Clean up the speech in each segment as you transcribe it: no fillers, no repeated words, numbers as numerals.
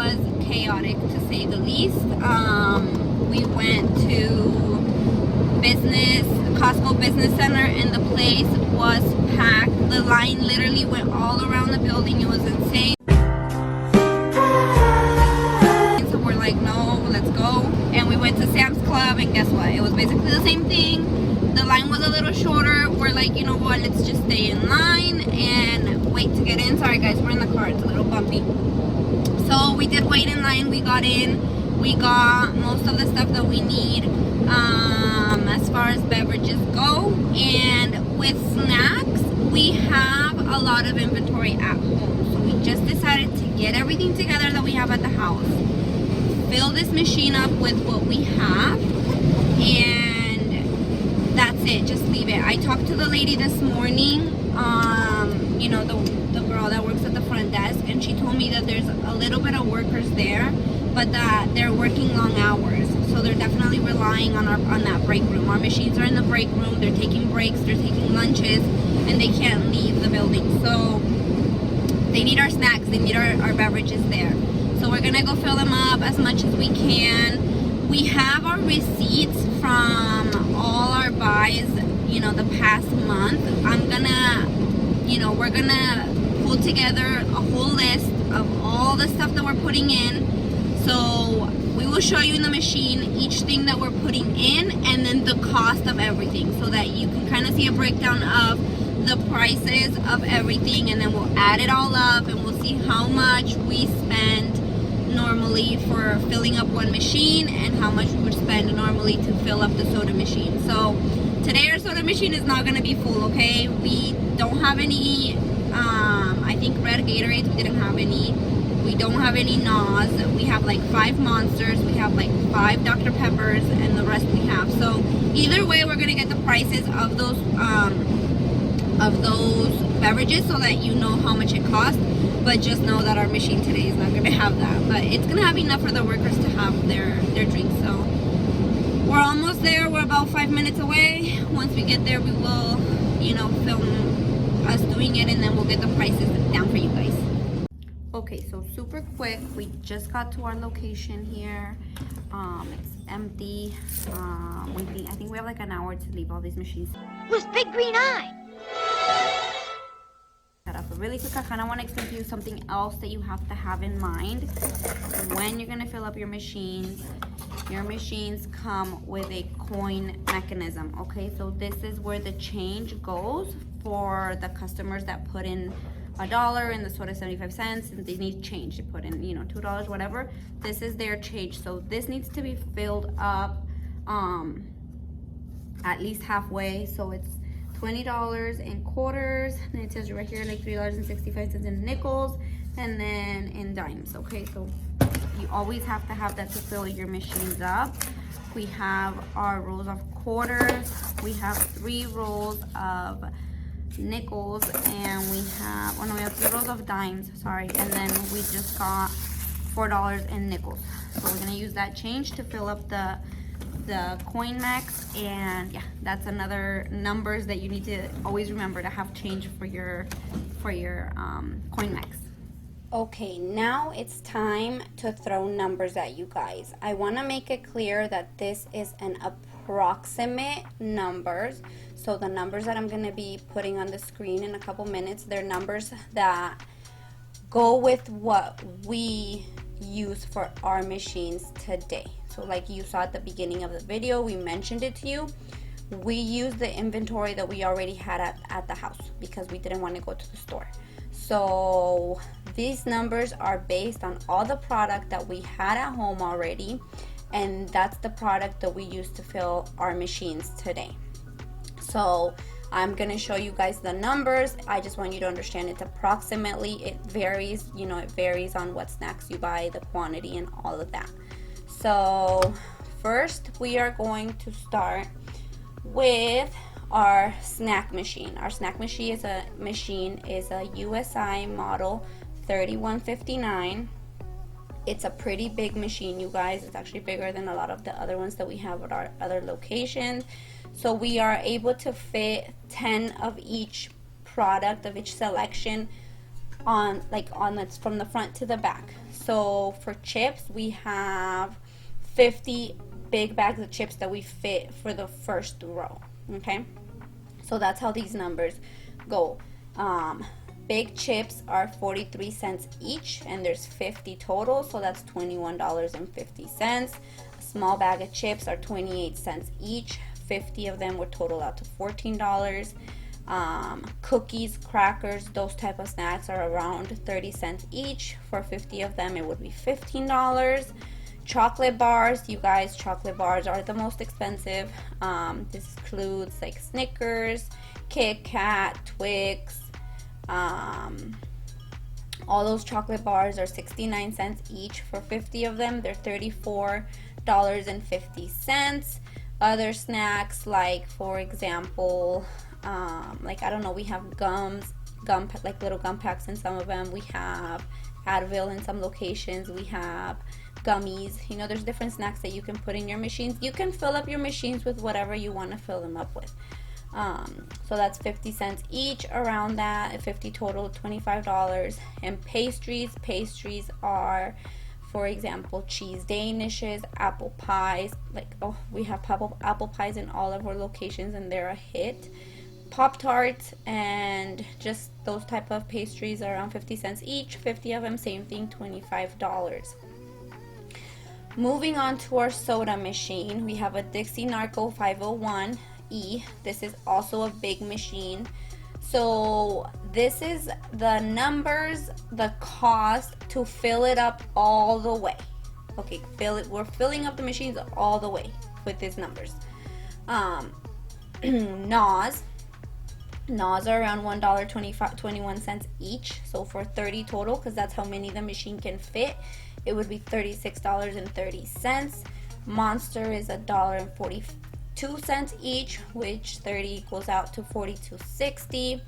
was chaotic to say the least. We went to Costco Business Center, and the place was packed. The line literally went all around the building. It was insane. So we're like, no, let's go. And we went to Sam's Club, and guess what? It was basically the same thing. The line was a little shorter. We're like, you know what? Let's just stay in line and wait to get in. Sorry guys, we're in the car. It's a little bumpy. So we did wait in line. We got in. We got most of the stuff that we need as far as beverages go. And with snacks, we have a lot of inventory at home. So we just decided to get everything together that we have at the house, fill this machine up with what we have, and that's it. Just leave it. I talked to the lady this morning, you know, the girl that works at the front desk, and she told me that there's a little bit of workers there, but that they're working long hours, so they're definitely relying on that break room. Our machines are in the break room. They're taking breaks, they're taking lunches, and they can't leave the building. So they need our snacks, they need our beverages there. So we're gonna go fill them up as much as we can. We have our receipts from all our buys, you know, the past month. We're gonna pull together a whole list of all the stuff that we're putting in. So we will show you in the machine each thing that we're putting in, and then the cost of everything, so that you can kind of see a breakdown of the prices of everything, and then we'll add it all up and we'll see how much we spend normally for filling up one machine and how much we would spend normally to fill up the soda machine. So today our soda machine is not going to be full, okay? We don't have any I think red Gatorades, we didn't have any. We don't have any NOS. We have like 5 Monsters, we have like 5 Dr. Peppers, and the rest we have. So either way, we're going to get the prices of those beverages so that you know how much it costs. But just know that our machine today is not going to have that, but it's going to have enough for the workers to have their drinks. So we're almost there. We're about 5 minutes away. Once we get there, we will, you know, film us doing it, and then we'll get the prices down for you guys. Okay, so super quick, we just got to our location here. It's empty. I think we have like an hour to leave all these machines. With big green eye. But really quick, I kind of want to explain to you something else that you have to have in mind when you're going to fill up your machines. Your machines come with a coin mechanism, okay? So this is where the change goes for the customers that put in $1 and the soda 75 cents, and they need change. They put in, you know, $2, whatever. This is their change. So this needs to be filled up at least halfway. So it's $20 in quarters, and it tells you right here like $3.65 in nickels, and then in dimes. Okay, so you always have to have that to fill your machines up. We have our rolls of quarters, we have 3 rolls of nickels, and we have 3 rolls of dimes, sorry, and then we just got $4 in nickels. So we're gonna use that change to fill up the coin max, and yeah, that's another numbers that you need to always remember to have change for your coin max. Okay, now it's time to throw numbers at you guys. I want to make it clear that this is an approximate numbers. So the numbers that I'm going to be putting on the screen in a couple minutes, they're numbers that go with what we use for our machines today. So like you saw at the beginning of the video, we mentioned it to you. We use the inventory that we already had at the house because we didn't want to go to the store. So these numbers are based on all the product that we had at home already, and that's the product that we use to fill our machines today. So I'm gonna show you guys the numbers. I just want you to understand it's approximately, it varies, you know, it varies on what snacks you buy, the quantity, and all of that. So first we are going to start with our snack machine. Our snack machine is a USI model 3159. It's a pretty big machine, you guys. It's actually bigger than a lot of the other ones that we have at our other locations. So we are able to fit 10 of each product, of each selection, on that's from the front to the back. So for chips, we have 50 big bags of chips that we fit for the first row. Okay, so that's how these numbers go. Big chips are 43 cents each, and there's 50 total, so that's $21.50. A small bag of chips are 28 cents each. 50 of them would total out to $14. Cookies, crackers, those type of snacks are around 30 cents each. For 50 of them, it would be $15. Chocolate bars, you guys, chocolate bars are the most expensive. This includes like Snickers, Kit Kat, Twix. All those chocolate bars are 69 cents each. For 50 of them, they're $34.50. Other snacks, like for example, like I don't know, we have gum like little gum packs in some of them. We have Advil in some locations. We have gummies. You know, there's different snacks that you can put in your machines. You can fill up your machines with whatever you want to fill them up with. So that's 50 cents each, around that. 50 total, $25. And pastries are, for example, cheese danishes, apple pies. Like, oh, we have apple pies in all of our locations, and they're a hit. Pop-Tarts and just those type of pastries are around 50 cents each. 50 of them, same thing, $25. Moving on to our soda machine, we have a Dixie Narco 501E. This is also a big machine. So this is the numbers, the cost to fill it up all the way. Okay, we're filling up the machines all the way with these numbers. NOS are around $1.21 each. So for 30 total, because that's how many the machine can fit, it would be $36.30. Monster is $1.42 each, which 30 equals out to $42.60.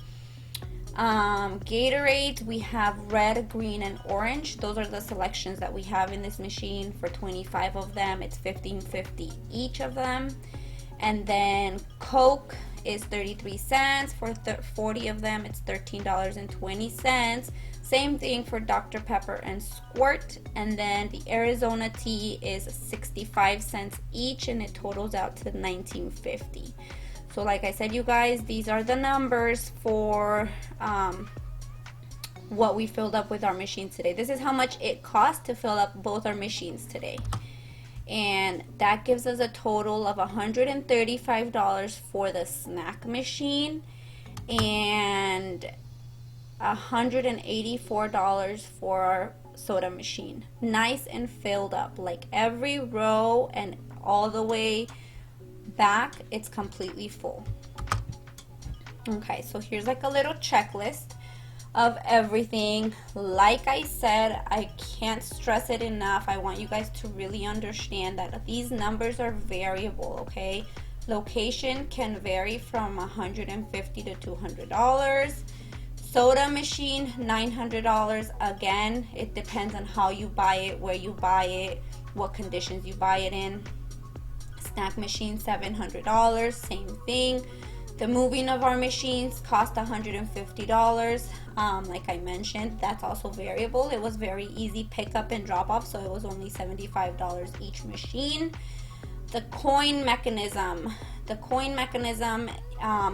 Gatorade, we have red, green, and orange. Those are the selections that we have in this machine. For 25 of them, it's $15.50 each of them. And then Coke is 33 cents. For 40 of them, it's $13.20. Same thing for Dr. Pepper and Squirt. And then the Arizona tea is 65 cents each, and it totals out to $19.50. So like I said, you guys, these are the numbers for what we filled up with our machines today. This is how much it cost to fill up both our machines today. And that gives us a total of $135 for the snack machine and $184 for our soda machine. Nice and filled up, like every row and all the way back, it's completely full. Okay, so here's like a little checklist of everything. Like I said, I can't stress it enough. I want you guys to really understand that these numbers are variable, okay? Location can vary from $150 to $200. Soda machine, $900. Again, it depends on how you buy it, where you buy it, what conditions you buy it in. Snack machine, $700. Same thing. The moving of our machines cost $150. Like I mentioned, that's also variable. It was very easy pick up and drop off, so it was only $75 each machine. The coin mechanism.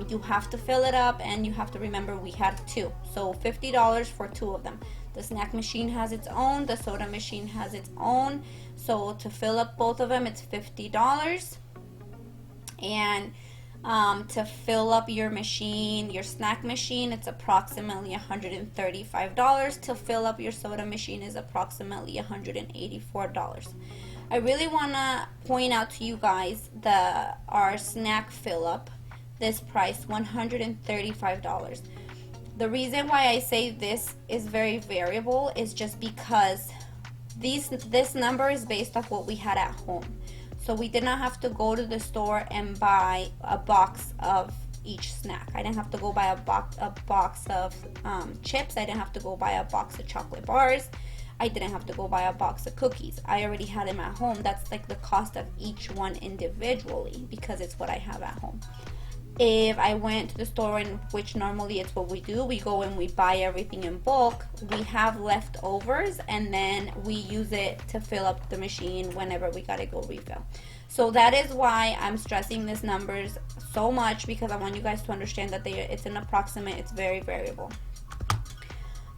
You have to fill it up, and you have to remember we had two, so $50 for two of them. The snack machine has its own, the soda machine has its own. So to fill up both of them, it's $50. And to fill up your machine, your snack machine, it's approximately $135. To fill up your soda machine is approximately $184. I really want to point out to you guys our snack fill up, this price, $135. The reason why I say this is very variable is just because this number is based off what we had at home. So we did not have to go to the store and buy a box of each snack. I didn't have to go buy a box of chips. I didn't have to go buy a box of chocolate bars. I didn't have to go buy a box of cookies. I already had them at home. That's like the cost of each one individually because it's what I have at home. If I went to the store, in which normally it's what we do, we go and we buy everything in bulk, we have leftovers and then we use it to fill up the machine whenever we gotta go refill. So that is why I'm stressing these numbers so much, because I want you guys to understand that it's an approximate, it's very variable.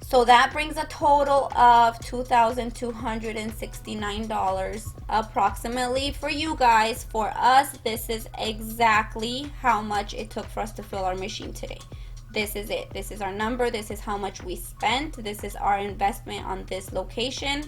So that brings a total of $2,269 approximately for you guys. For us, this is exactly how much it took for us to fill our machine today. This is it. This is our number. This is how much we spent. This is our investment on this location.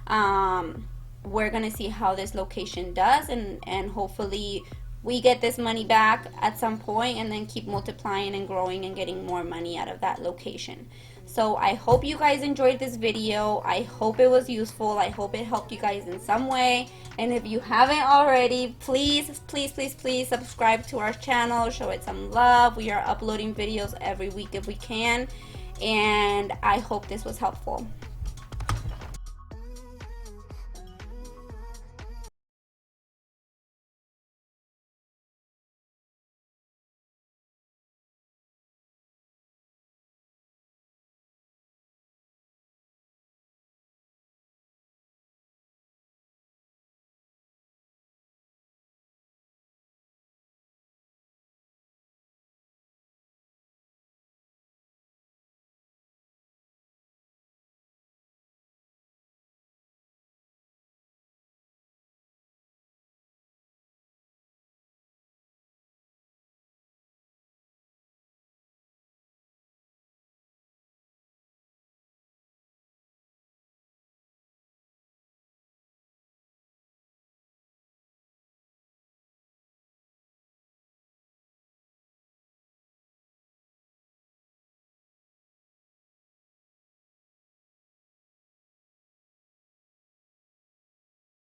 We're going to see how this location does, and hopefully we get this money back at some point and then keep multiplying and growing and getting more money out of that location. So I hope you guys enjoyed this video. I hope it was useful. I hope it helped you guys in some way. And if you haven't already, please, please, please, please subscribe to our channel. Show it some love. We are uploading videos every week if we can. And I hope this was helpful.